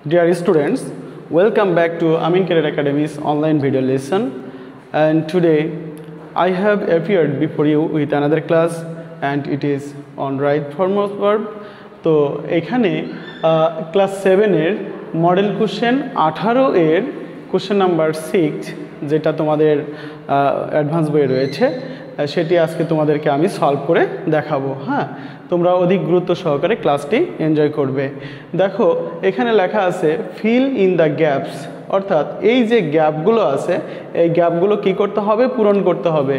Dear students, welcome back to Amin Career Academy's online video lesson. And today I have appeared before you with another class, and it is on right form of verb. তো এখানে class 7 এর model question 18 এর question number 6 যেটা তোমাদের advance বইয়ে রয়েছে সেটি আজকে তোমাদেরকে আমি সলভ করে দেখাবো। হ্যাঁ, তোমরা অধিক গুরুত্ব সহকারে ক্লাসটি এনজয় করবে। দেখো এখানে লেখা আছে ফিল ইন দ্য গ্যাপস, অর্থাৎ এই যে গ্যাপগুলো আছে এই গ্যাপগুলো কি করতে হবে, পূরণ করতে হবে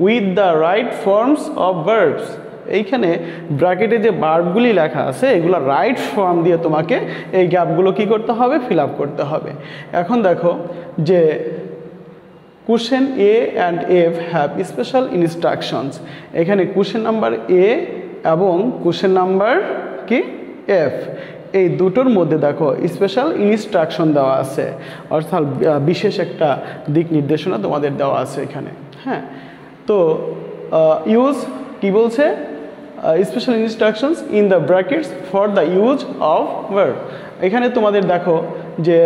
with the right forms of verbs. এইখানে ব্র্যাকেটে যে ভার্বগুলি লেখা আছে এগুলো রাইট ফর্ম দিয়ে তোমাকে এই গ্যাপগুলো কি করতে হবে, ফিল আপ করতে হবে। এখন দেখো যে question a and F have special instructions. এখানে কোশ্চেন নাম্বার এ এবং কোশ্চেন নাম্বার কি এফ, এই দুটোর মধ্যে দেখো স্পেশাল ইনস্ট্রাকশন দেওয়া আছে, অর্থাৎ বিশেষ একটা দিক নির্দেশনা তোমাদের দেওয়া আছে এখানে। হ্যাঁ, তো ইউজ কি বলছে, special instructions in the brackets for the use of verb. এখানে তোমাদের দেখো যে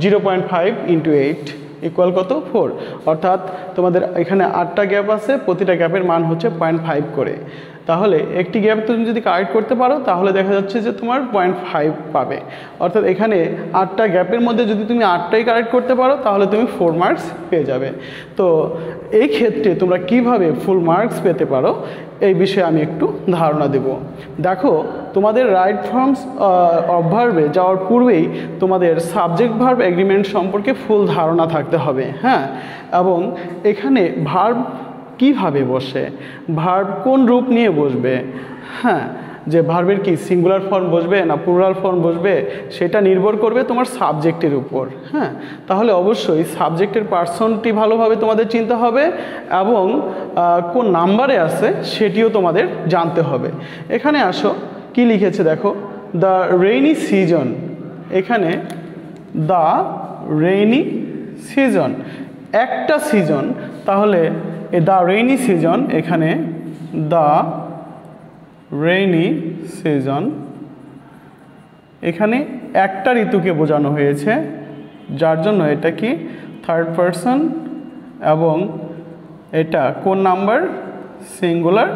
0.5 × 8 ইকুয়াল কত, 4, অর্থাৎ তোমাদের এখানে 8টা গ্যাপ আছে, প্রতিটা গ্যাপের মান হচ্ছে 0.5 করে। তাহলে একটি গ্যাপ তুমি যদি কারেক্ট করতে পারো তাহলে দেখা যাচ্ছে যে তোমার 0.5 পাবে, অর্থাৎ এখানে 8টা গ্যাপের মধ্যে যদি তুমি 8টাই কারেক্ট করতে পারো তাহলে তুমি 4 মার্কস পেয়ে যাবে। তো এই ক্ষেত্রে তোমরা কিভাবে ফুল মার্কস পেতে পারো এই বিষয়ে আমি একটু ধারণা দেব। দেখো তোমাদের রাইট ফর্মস অফ ভার্বে যাওয়ার পূর্বেই তোমাদের সাবজেক্ট ভার্ব এগ্রিমেন্ট সম্পর্কে ফুল ধারণা থাকতে হবে। হ্যাঁ, এবং এখানে ভার্ব কিভাবে বসে, ভার্ব কোন রূপ নিয়ে বসবে, হ্যাঁ, যে ভার্বের কি সিঙ্গুলার ফর্ম বসবে না প্লুরাল ফর্ম বসবে সেটা নির্ভর করবে তোমার সাবজেক্টের উপর। হ্যাঁ, তাহলে অবশ্যই সাবজেক্টের পার্সনটি ভালোভাবে তোমাদের চিনতে হবে এবং কোন নাম্বারে আছে সেটিও তোমাদের জানতে হবে। এখানে আসো কি লিখেছে দেখো, দ্য রেইনি সিজন। এখানে দ্য রেইনি সিজন একটা সিজন, তাহলে দ্য রেইনি সিজন, এখানে দ্য রেইনি সিজন এখানে একটা ঋতুকে বোঝানো হয়েছে, যার জন্য এটা কি থার্ড পারসন এবং এটা কোন নাম্বার, সিঙ্গুলার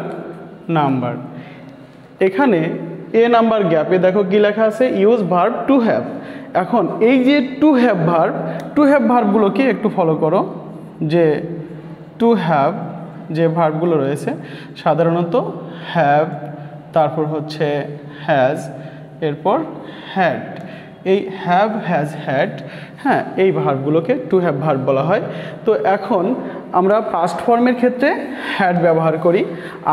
নাম্বার। এখানে এ নাম্বার গ্যাপে দেখো কি লেখা আছে, ইউজ ভার্ব টু হ্যাভ। এখন এই যে টু হ্যাভ ভার্বগুলো কি একটু ফলো করো, যে টু হ্যাভ যে ভার্বগুলো রয়েছে সাধারণত হ্যাভ, তারপর হচ্ছে হ্যাজ, এরপর হ্যাড। এই হ্যাভ, হ্যাজ, হ্যাড, হ্যাঁ, এই ভার্বগুলোকে টু হ্যাভ ভার্ব বলা হয়। তো এখন আমরা পাস্ট ফর্মের ক্ষেত্রে হ্যাড ব্যবহার করি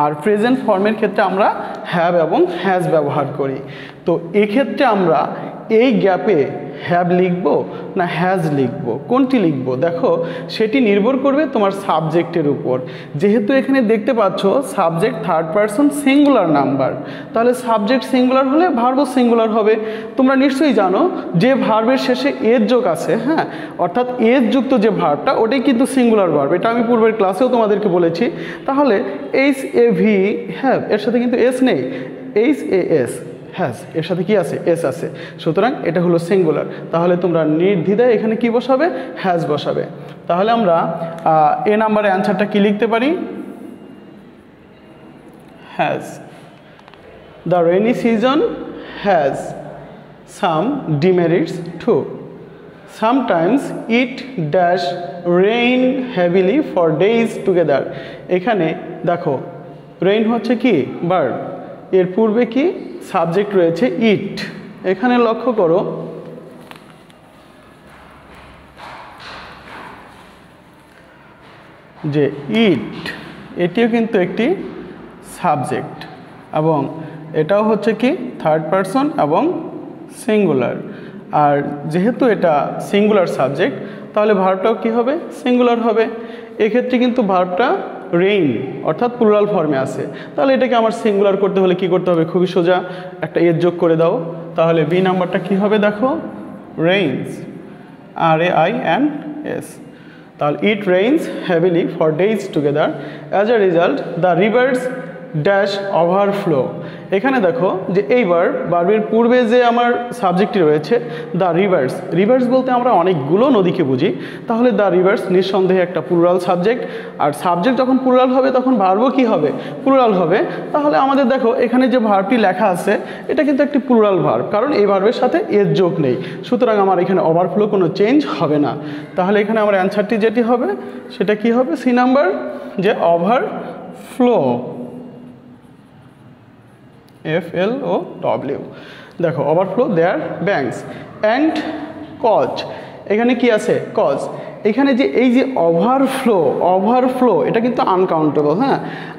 আর প্রেজেন্ট ফর্মের ক্ষেত্রে আমরা হ্যাভ এবং হ্যাজ ব্যবহার করি। তো এক্ষেত্রে আমরা এই গ্যাপে হ্যাভ লিখব না হ্যাজ লিখব, কোনটি লিখব দেখো সেটি নির্ভর করবে তোমার সাবজেক্টের উপর। যেহেতু এখানে দেখতে পাচ্ছ subject third person singular number, তাহলে সাবজেক্ট সিঙ্গুলার হলে ভার্বও সিঙ্গুলার হবে। তোমরা নিশ্চয়ই জানো যে ভার্বের শেষে এজ যোগ আছে, হ্যাঁ, অর্থাৎ এজ যুক্ত যে ভার্বটা ওটাই কিন্তু সিঙ্গুলার ভার্ব, এটা আমি পূর্বের ক্লাসেও তোমাদেরকে বলেছি। তাহলে এইচ এ ভি হ্যাভ, এর সাথে কিন্তু এস নেই, এইচ এ এস হ্যাজ, এর সাথে কি আছে, এস আছে, সুতরাং এটা হলো সিঙ্গুলার। তাহলে তোমরা নির্দ্বিধায় এখানে কি বসাবে, হ্যাজ বসাবে। তাহলে আমরা এ নাম্বারে অ্যান্সারটা কি লিখতে পারি, has. The rainy season has some demerits too. Sometimes it dash rain heavily for days together. এখানে দেখো রেইন হচ্ছে কি ভার্ব, এর পূর্বে কি সাবজেক্ট রয়েছে ইট। এখানে লক্ষ্য করো যে ইট এটিও কিন্তু একটি সাবজেক্ট এবং এটাও হচ্ছে কি থার্ড পারসন এবং সিঙ্গুলার। আর যেহেতু এটা সিঙ্গুলার সাবজেক্ট তাহলে ভার্বটাও কি হবে, সিঙ্গুলার হবে। এক্ষেত্রে কিন্তু ভার্বটা রেইন অর্থাৎ প্লুরাল ফর্মে আছে, তাহলে এটাকে আমার সিঙ্গুলার করতে হলে কি করতে হবে, খুবই সোজা, একটা এর যোগ করে দাও। তাহলে বি নাম্বারটা কি হবে দেখো, রেইনস, RAINS। তাহলে it rains heavily for days together. As a result the rivers dash overflow. এখানে দেখো যে এইবার ভার্বের পূর্বে যে আমার সাবজেক্টটি রয়েছে দ্য রিভার্স। রিভার্স বলতে আমরা অনেকগুলো নদীকে বুঝি, তাহলে দ্য রিভার্স নিঃসন্দেহে একটা প্লুরাল সাবজেক্ট। আর সাবজেক্ট যখন প্লুরাল হবে তখন ভার্বও কী হবে? প্লুরাল হবে। তাহলে আমাদের দেখো এখানে যে ভার্বটি লেখা আছে এটা কিন্তু একটি প্লুরাল ভার্ব, কারণ এই ভার্বের সাথে এর যোগ নেই, সুতরাং আমার এখানে ওভারফ্লো কোনো চেঞ্জ হবে না। তাহলে এখানে আমার অ্যান্সারটি যেটি হবে সেটা কি হবে? সি নাম্বার, যে ওভারফ্লো, FLOW। দেখো overflow their banks and cause. এখানে কি আছে? কজ। এখানে যে এই যে ওভারফ্লো এটা কিন্তু আনকাউন্টেবল, হ্যাঁ।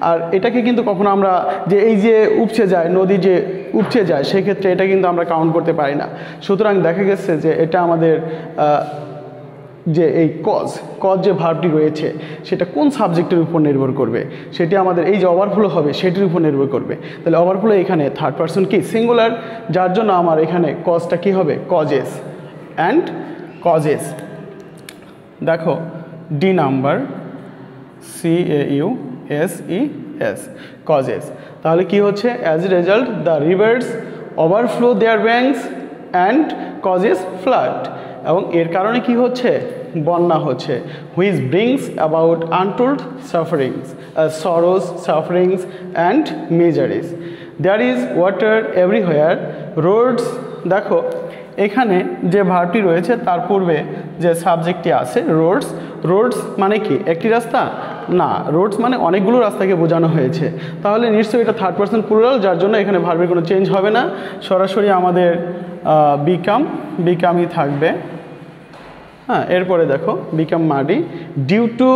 আর এটাকে কিন্তু কখনো আমরা যে এই যে উপচে যায়, নদী যে উপচে যায়, সেক্ষেত্রে এটা কিন্তু আমরা কাউন্ট করতে পারি না। সুতরাং দেখা গেছে যে এটা আমাদের যে এই কজ যে ভার্বটি রয়েছে সেটা কোন সাবজেক্টের উপর নির্ভর করবে, সেটি আমাদের এই যে ওভারফ্লো হবে সেটির উপর নির্ভর করবে। তাহলে ওভারফ্লো এখানে থার্ড পারসন কি? সিঙ্গুলার, যার জন্য আমার এখানে কজটা কি হবে? Causes and causes. দেখো ডি নাম্বার, CAUSES, কজেস। তাহলে কি হচ্ছে? As a result the rivers overflow their banks and causes flood. এবং এর কারণে কি হচ্ছে? বন্যা হচ্ছে। Which brings about untold sufferings, sorrows, sufferings and miseries. There is water everywhere, roads. দেখো এখানে যে ভার্বটি রয়েছে তার পূর্বে যে সাবজেক্টটি আছে রোডস। রোডস মানে কি? একটি রাস্তা? না, রোডস মানে অনেকগুলো রাস্তাকে বোঝানো হয়েছে। তাহলে নিশ্চয়ই এটা থার্ড পারসন প্লুরাল, যার জন্য এখানে ভার্বের কোনো চেঞ্জ হবে না, সরাসরি আমাদের বিকামই থাকবে। হ্যাঁ, এরপরে দেখো become muddy due to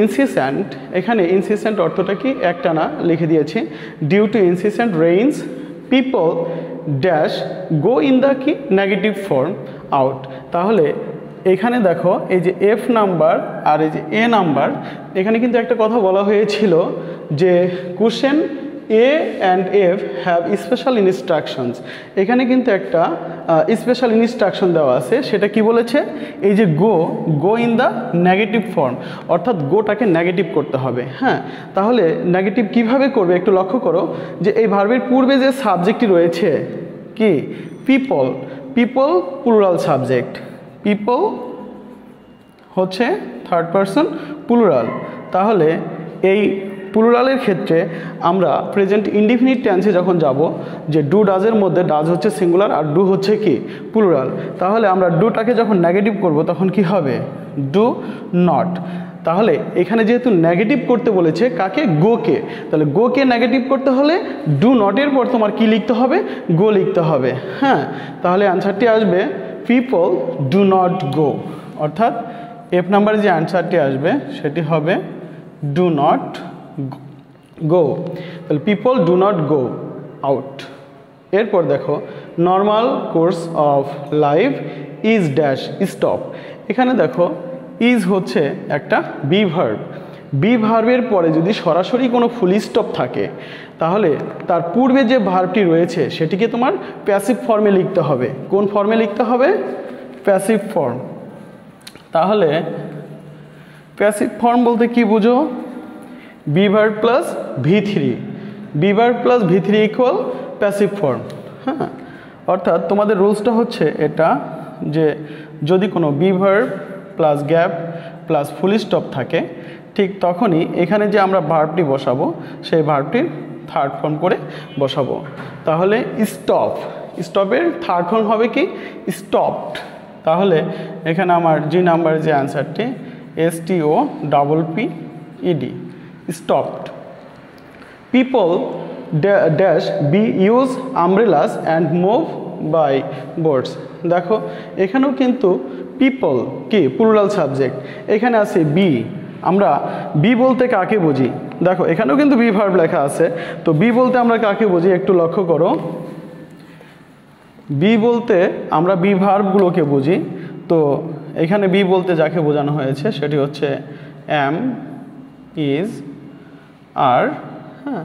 incessant. এখানে ইনসিসেন্ট অর্থটা কি? একটানা লিখে দিয়েছি। Due to incessant rains people dash go in the কি? Negative form out. তাহলে এখানে দেখো এই যে এফ নাম্বার আর এই যে এ নাম্বার, এখানে কিন্তু একটা কথা বলা হয়েছিল যে question a and F have special instructions. এখানে কিন্তু একটা স্পেশাল ইনস্ট্রাকশন দেওয়া আছে। সেটা কি বলেছে? এই যে গো ইন দ্য নেগেটিভ ফর্ম, অর্থাৎ গোটাকে নেগেটিভ করতে হবে। হ্যাঁ, তাহলে নেগেটিভ কিভাবে করবে একটু লক্ষ্য করো যে এই ভার্বের পূর্বে যে সাবজেক্টটি রয়েছে কি? People. People plural subject, people হচ্ছে থার্ড পারসন প্লুরাল। তাহলে এই প্লুরালের ক্ষেত্রে আমরা প্রেজেন্ট ইনডিফিনিট টেন্সে যখন যাব, যে ডু ডাজের মধ্যে ডাজ হচ্ছে সিঙ্গুলার আর ডু হচ্ছে কি? প্লুরাল। তাহলে আমরা ডুটাকে যখন নেগেটিভ করব তখন কি হবে? Do not. তাহলে এখানে যেহেতু নেগেটিভ করতে বলেছে কাকে? গোকে। তাহলে গোকে নেগেটিভ করতে হলে ডু নটের পর তোমার কি লিখতে হবে? গো লিখতে হবে। হ্যাঁ, তাহলে অ্যান্সারটি আসবে পিপল ডু নট গো, অর্থাৎ এফ নাম্বারে যে অ্যান্সারটি আসবে সেটি হবে ডু নট গো। তাহলে people do not go out. এরপর দেখো normal course of life is dash stop. এখানে দেখো ইজ হচ্ছে একটা বি ভার্ব। বি ভার্বের পরে যদি সরাসরি কোনো ফুল স্টপ থাকে তাহলে তার পূর্বে যে ভার্বটি রয়েছে সেটিকে তোমার প্যাসিভ ফর্মে লিখতে হবে। কোন ফর্মে লিখতে হবে? Passive form. তাহলে প্যাসিভ ফর্ম বলতে কি বুঝো? Be verb plus V3, be verb plus V3 equal passive form. হ্যাঁ, অর্থাৎ তোমাদের রুলসটা হচ্ছে এটা যে যদি কোনো be verb plus gap plus full stop থাকে ঠিক তখনই এখানে যে আমরা ভার্বটি বসাবো সেই ভার্বটির থার্ড ফর্ম করে বসাবো। তাহলে স্টপ, স্টপের থার্ড ফর্ম হবে কি? স্টপড। তাহলে এখানে আমার জি নাম্বারের যে অ্যান্সারটি STOPPED, stopped. People dash be use umbrellas and move by boats. দেখো এখানেও কিন্তু পিপল কি? Plural subject. এখানে আছে বি। আমরা বি বলতে কাকে বুঝি? দেখো এখানেও কিন্তু বি ভার্ব লেখা আছে। তো বি বলতে আমরা কাকে বুঝি একটু লক্ষ্য করো। বি বলতে আমরা বি ভার্বগুলোকে বুঝি। তো এখানে বি বলতে যাকে বোঝানো হয়েছে সেটি হচ্ছে এম, ইজ, আর, হ্যাঁ,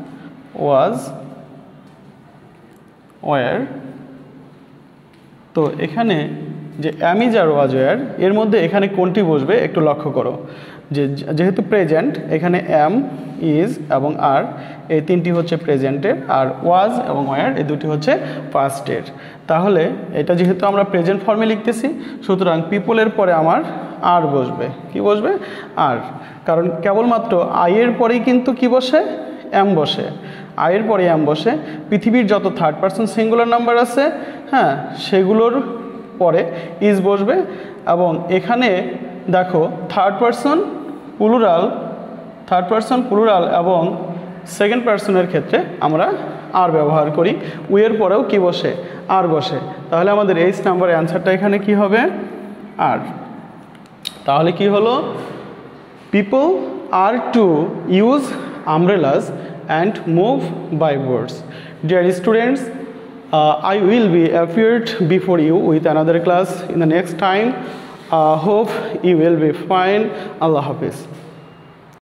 ওয়াজ, ওয়ার। তো এখানে যে am is R was wire এর মধ্যে এখানে কোনটি বসবে একটু লক্ষ্য করো যে যেহেতু প্রেজেন্ট এখানে অ্যাম ইজ এবং আর এই তিনটি হচ্ছে প্রেজেন্টের আর ওয়াজ এবং ওয়্যার এই দুটি হচ্ছে পাস্টের। তাহলে এটা যেহেতু আমরা প্রেজেন্ট ফর্মে লিখতেছি সুতরাং পিপলের পরে আমার আর বসবে, কি বসবে? আর, কারণ কেবলমাত্র আইয়ের পরেই কিন্তু কি বসে? অ্যাম বসে। আইয়ের পরে অ্যাম বসে। পৃথিবীর যত থার্ড পারসন সিঙ্গুলার নাম্বার আছে হ্যাঁ সেগুলোর পরে ইজ বসবে এবং এখানে দেখো থার্ড পারসন প্লুরাল এবং সেকেন্ড পারসনের ক্ষেত্রে আমরা আর ব্যবহার করি। উইয়ের পরেও কি বসে? আর বসে। তাহলে আমাদের এইচ নাম্বারের অ্যান্সারটা এখানে কি হবে? আর। তাহলে কি হলো? People are to use umbrellas and move by boats. Dear students, I will be appeared before you with another class in the next time. Hope you will be fine. Allah Hafiz.